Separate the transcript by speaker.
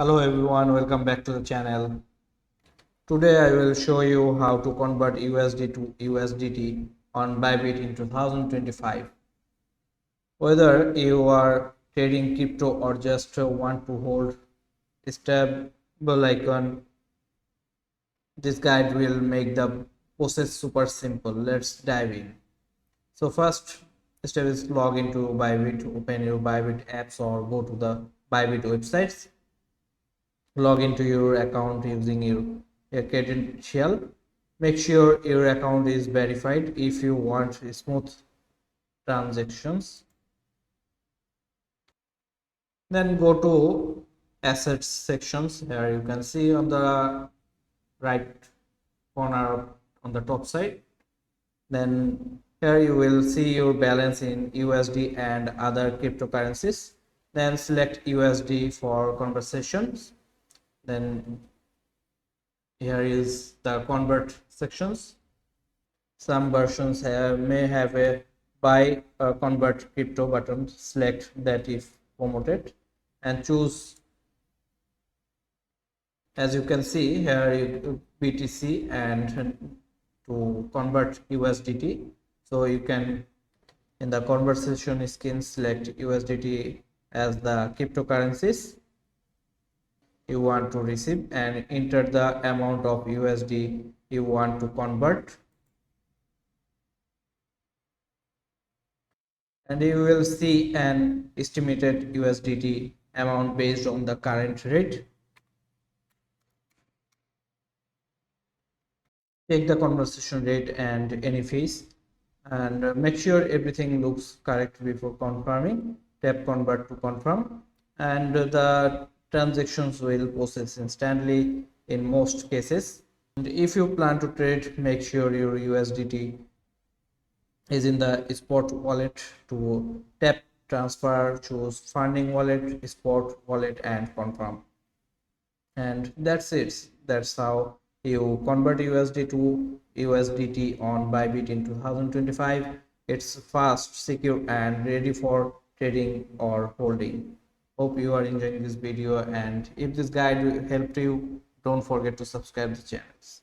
Speaker 1: Hello everyone, welcome back to the channel. Today I will show you how to convert USD to USDT on Bybit in 2025. Whether you are trading crypto or just want to hold a stable icon, this guide will make the process super simple. Let's dive in. So first step is log into Bybit, open your Bybit apps or go to the Bybit websites. Log into your account using your credential. Make sure your account is verified if you want smooth transactions. Then go to assets sections. Here you can see on the right corner on the top side. Then here you will see your balance in USD and other cryptocurrencies. Then select USD for conversations. Then here is the convert sections. Some versions may have a buy or convert crypto button. Select that if promoted and choose. As you can see here, BTC and to convert USDT. So you can in the conversation skin select USDT as the cryptocurrencies you want to receive and enter the amount of USD you want to convert, and you will see an estimated USDT amount based on the current rate. Take the conversion rate and any fees and make sure everything looks correct before confirming. Tap convert to confirm and the transactions will process instantly in most cases. And if you plan to trade, make sure your USDT is in the spot wallet. To tap transfer, choose funding wallet, spot wallet and confirm. And that's it. That's how you convert USD to USDT on Bybit in 2025. It's fast, secure and ready for trading or holding. Hope you are enjoying this video, and if this guide helped you, don't forget to subscribe the channels.